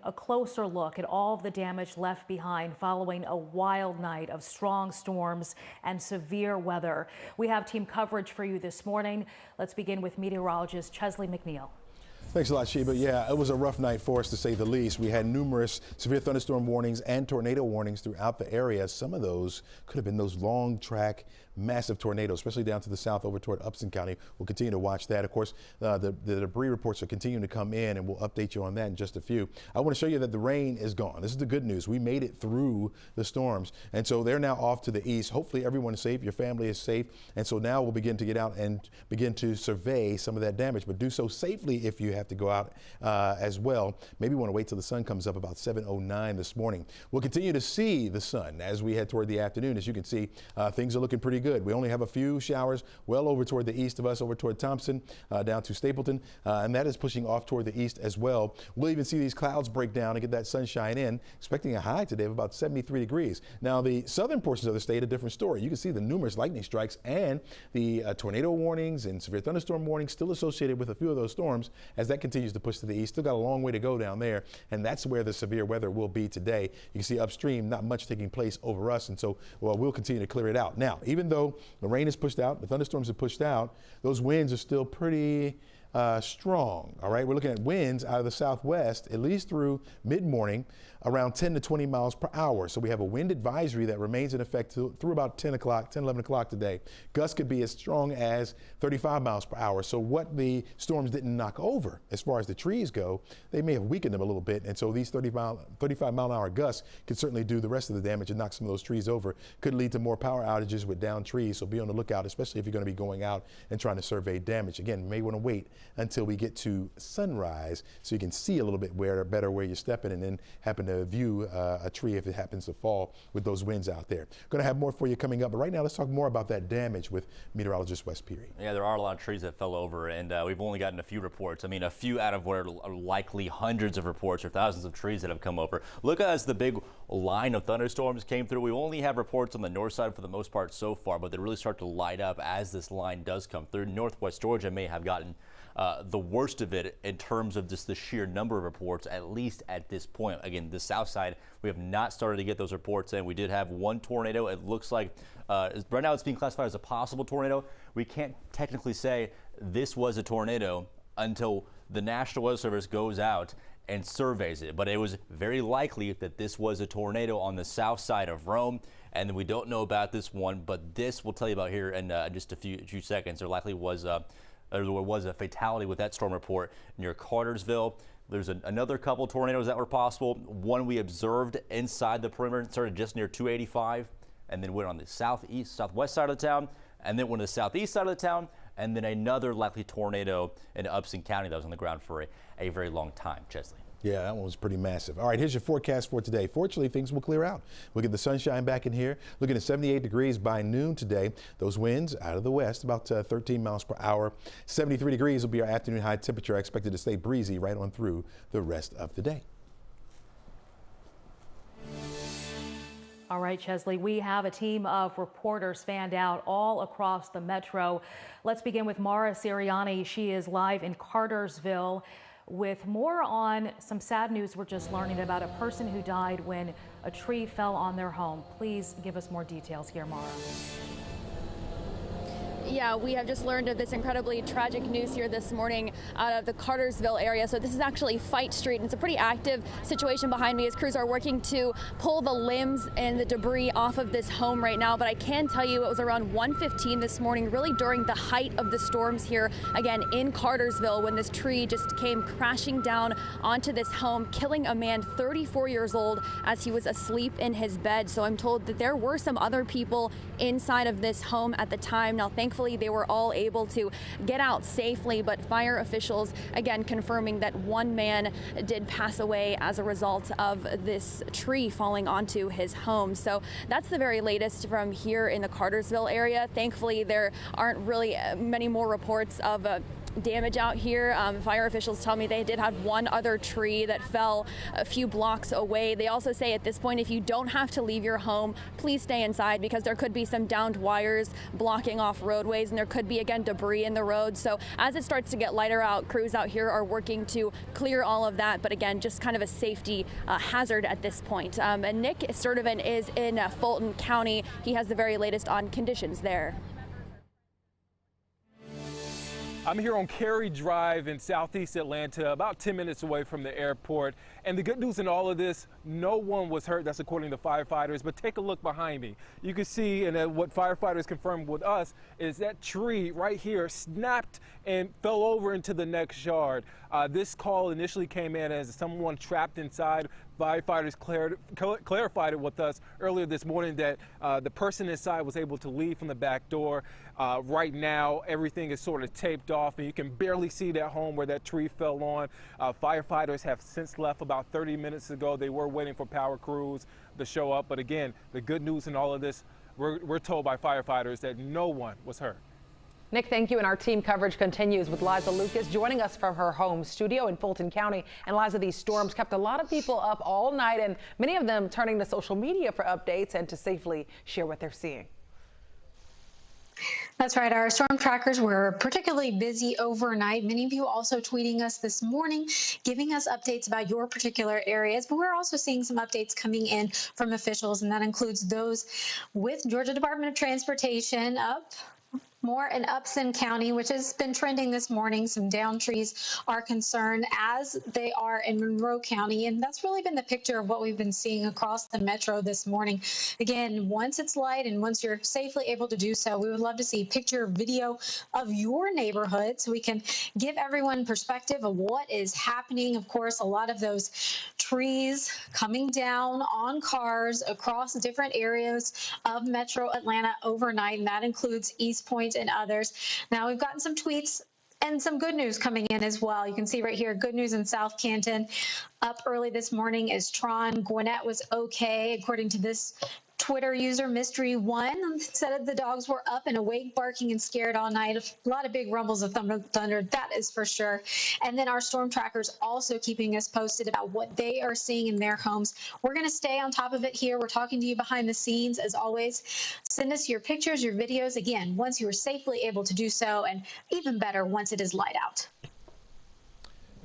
a closer look at all of the damage left behind following a wild night of strong storms and severe weather. We have team coverage for you this morning. Let's begin with meteorologist Chesley McNeil. Thanks a lot, Sheba. Yeah, it was a rough night for us, to say the least. We had numerous severe thunderstorm warnings and tornado warnings throughout the area. Some of those could have been those long track, massive tornadoes, especially down to the south over toward Upson County. We'll continue to watch that. Of course, the debris reports are continuing to come in, and we'll update you on that in just a few. I want to show you that the rain is gone. This is the good news. We made it through the storms, and so they're now off to the east. Hopefully everyone is safe. Your family is safe. And so now we'll begin to get out and begin to survey some of that damage, but do so safely if you have to go out as well. Maybe want to wait till the sun comes up about 7:09 this morning. We'll continue to see the sun as we head toward the afternoon. As you can see, things are looking pretty good. We only have a few showers well over toward the east of us, over toward Thompson, down to Stapleton, and that is pushing off toward the east as well. We'll even see these clouds break down and get that sunshine in, expecting a high today of about 73 degrees. Now, the southern portions of the state, a different story. You can see the numerous lightning strikes and the tornado warnings and severe thunderstorm warnings still associated with a few of those storms as that continues to push to the east. Still got a long way to go down there, and that's where the severe weather will be today. You can see upstream, not much taking place over us, and so we'll continue to clear it out. Now, even though the rain is pushed out, the thunderstorms are pushed out, those winds are still pretty strong. All right, we're looking at winds out of the southwest at least through mid-morning, around 10 to 20 miles per hour. So we have a wind advisory that remains in effect through about 10 o'clock, 10, 11 o'clock today. Gusts could be as strong as 35 miles per hour. So what the storms didn't knock over as far as the trees go, they may have weakened them a little bit. And so these 35 mile an hour gusts could certainly do the rest of the damage and knock some of those trees over. Could lead to more power outages with downed trees. So be on the lookout, especially if you're going to be going out and trying to survey damage. Again, you may want to wait until we get to sunrise so you can see a little bit better where you're stepping, and then happen to view a tree if it happens to fall with those winds out there. Going to have more for you coming up, but right now let's talk more about that damage with meteorologist Wes Peary. Yeah, there are a lot of trees that fell over, and we've only gotten a few reports. I mean, a few out of what are likely hundreds of reports or thousands of trees that have come over. Look as the big line of thunderstorms came through. We only have reports on the north side for the most part so far, but they really start to light up as this line does come through. Northwest Georgia may have gotten the worst of it in terms of just the sheer number of reports, at least at this point. Again, the south side, we have not started to get those reports in. We did have one tornado. It looks like right now it's being classified as a possible tornado. We can't technically say this was a tornado until the National Weather Service goes out and surveys it. But it was very likely that this was a tornado on the south side of Rome. And we don't know about this one, but this we'll tell you about here in just a few seconds. There likely was there was a fatality with that storm report near Cartersville. There's another couple tornadoes that were possible. One we observed inside the perimeter, started just near 285, and then went on the southwest side of the town, and then went to the southeast side of the town, and then another likely tornado in Upson County that was on the ground for a very long time. Chesley. Yeah, that one was pretty massive. All right, here's your forecast for today. Fortunately, things will clear out. We'll get the sunshine back in here. Looking at 78 degrees by noon today. Those winds out of the west, about 13 miles per hour. 73 degrees will be our afternoon high temperature. Expected to stay breezy right on through the rest of the day. All right, Chesley, we have a team of reporters fanned out all across the metro. Let's begin with Mara Siriani. She is live in Cartersville with more on some sad news we're just learning about a person who died when a tree fell on their home. Please give us more details here, Mara. Yeah, we have just learned of this incredibly tragic news here this morning out of the Cartersville area. So this is actually Fight Street, and it's a pretty active situation behind me as crews are working to pull the limbs and the debris off of this home right now. But I can tell you it was around 1:15 this morning, really during the height of the storms here, again, in Cartersville, when this tree just came crashing down onto this home, killing a man 34 years old as he was asleep in his bed. So I'm told that there were some other people inside of this home at the time. Now, thankfully, they were all able to get out safely, but fire officials again confirming that one man did pass away as a result of this tree falling onto his home. So that's the very latest from here in the Cartersville area. Thankfully, there aren't really many more reports of damage out here. Fire officials tell me they did have one other tree that fell a few blocks away. They also say at this point, if you don't have to leave your home, please stay inside because there could be some downed wires blocking off roadways and there could be, again, debris in the road. So as it starts to get lighter out, crews out here are working to clear all of that. But again, just kind of a safety hazard at this point. And Nick Sturdivant is in Fulton County. He has the very latest on conditions there. I'm here on Cary Drive in southeast Atlanta, about 10 minutes away from the airport. And the good news in all of this, no one was hurt. That's according to firefighters. But take a look behind me. You can see, and what firefighters confirmed with us, is that tree right here snapped and fell over into the next yard. This call initially came in as someone trapped inside. Firefighters clarified it with us earlier this morning that the person inside was able to leave from the back door. Right now, everything is sort of taped off, and you can barely see that home where that tree fell on. Firefighters have since left about 30 minutes ago. They were waiting for power crews to show up. But again, the good news in all of this, we're told by firefighters that no one was hurt. Nick, thank you. And our team coverage continues with Liza Lucas joining us from her home studio in Fulton County. And Liza, these storms kept a lot of people up all night, and many of them turning to social media for updates and to safely share what they're seeing. That's right. Our storm trackers were particularly busy overnight. Many of you also tweeting us this morning, giving us updates about your particular areas. But we're also seeing some updates coming in from officials, and that includes those with Georgia Department of Transportation up more in Upson County, which has been trending this morning. Some down trees are concerned, as they are in Monroe County. And that's really been the picture of what we've been seeing across the metro this morning. Again, once it's light and once you're safely able to do so, we would love to see picture, video of your neighborhood so we can give everyone perspective of what is happening. Of course, a lot of those trees coming down on cars across different areas of Metro Atlanta overnight, and that includes East Point and others. Now, we've gotten some tweets and some good news coming in as well. You can see right here, good news in South Canton. Up early this morning is Tron. Gwinnett was okay, according to this Twitter user, Mystery1, said the dogs were up and awake, barking and scared all night. A lot of big rumbles of thunder, that is for sure. And then our storm trackers also keeping us posted about what they are seeing in their homes. We're going to stay on top of it here. We're talking to you behind the scenes, as always. Send us your pictures, your videos, again, once you are safely able to do so, and even better, once it is light out.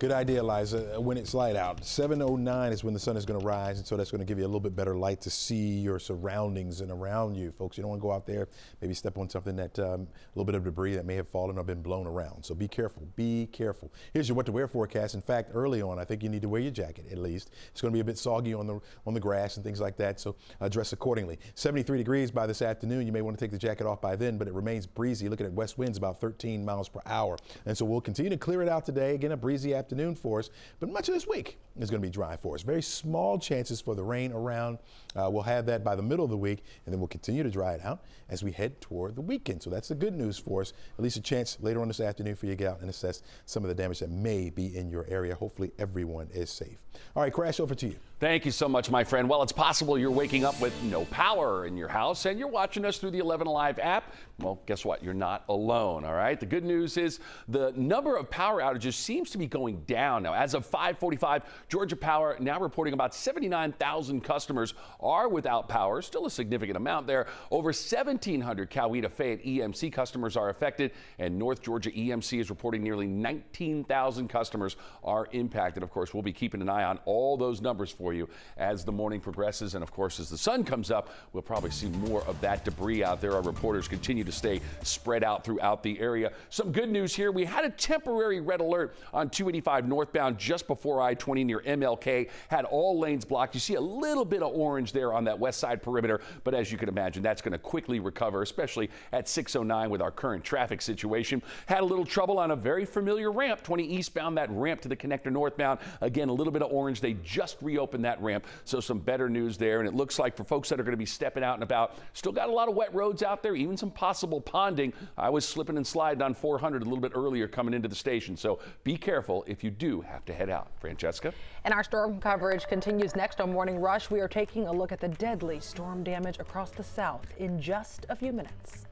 Good idea, Liza. When it's light out, 7:09 is when the sun is going to rise, and so that's going to give you a little bit better light to see your surroundings and around you. Folks, you don't want to go out there, maybe step on something that a little bit of debris that may have fallen or been blown around. So be careful. Be careful. Here's your what to wear forecast. In fact, early on, I think you need to wear your jacket at least. It's going to be a bit soggy on the grass and things like that, so dress accordingly. 73 degrees by this afternoon. You may want to take the jacket off by then, but it remains breezy. Looking at west winds about 13 miles per hour, and so we'll continue to clear it out today. Again, a breezy afternoon for us, but much of this week is going to be dry for us. Very small chances for the rain around. We'll have that by the middle of the week, and then we'll continue to dry it out as we head toward the weekend. So that's the good news for us. At least a chance later on this afternoon for you to get out and assess some of the damage that may be in your area. Hopefully everyone is safe. All right, Crash, over to you. Thank you so much, my friend. Well, it's possible you're waking up with no power in your house and you're watching us through the 11 Alive app. Well, guess what? You're not alone, all right? The good news is the number of power outages seems to be going down now. As of 5:45, Georgia Power now reporting about 79,000 customers are without power. Still a significant amount there. Over 1,700 Coweta Fayette EMC customers are affected, and North Georgia EMC is reporting nearly 19,000 customers are impacted. Of course, we'll be keeping an eye on all those numbers for you as the morning progresses, and of course as the sun comes up, we'll probably see more of that debris out there. Our reporters continue to stay spread out throughout the area. Some good news here. We had a temporary red alert on 285 northbound just before I-20 near MLK. Had all lanes blocked. You see a little bit of orange there on that west side perimeter, but as you can imagine, that's going to quickly recover, especially at 6:09 with our current traffic situation. Had a little trouble on a very familiar ramp, 20 eastbound, that ramp to the connector northbound. Again, a little bit of orange. They just reopened that ramp, so some better news there. And it looks like for folks that are going to be stepping out and about, still got a lot of wet roads out there, even some possible ponding. I was slipping and sliding on 400 a little bit earlier coming into the station, so be careful if you do have to head out. Francesca? And our storm coverage continues next on Morning Rush. We are taking a look at the deadly storm damage across the South in just a few minutes.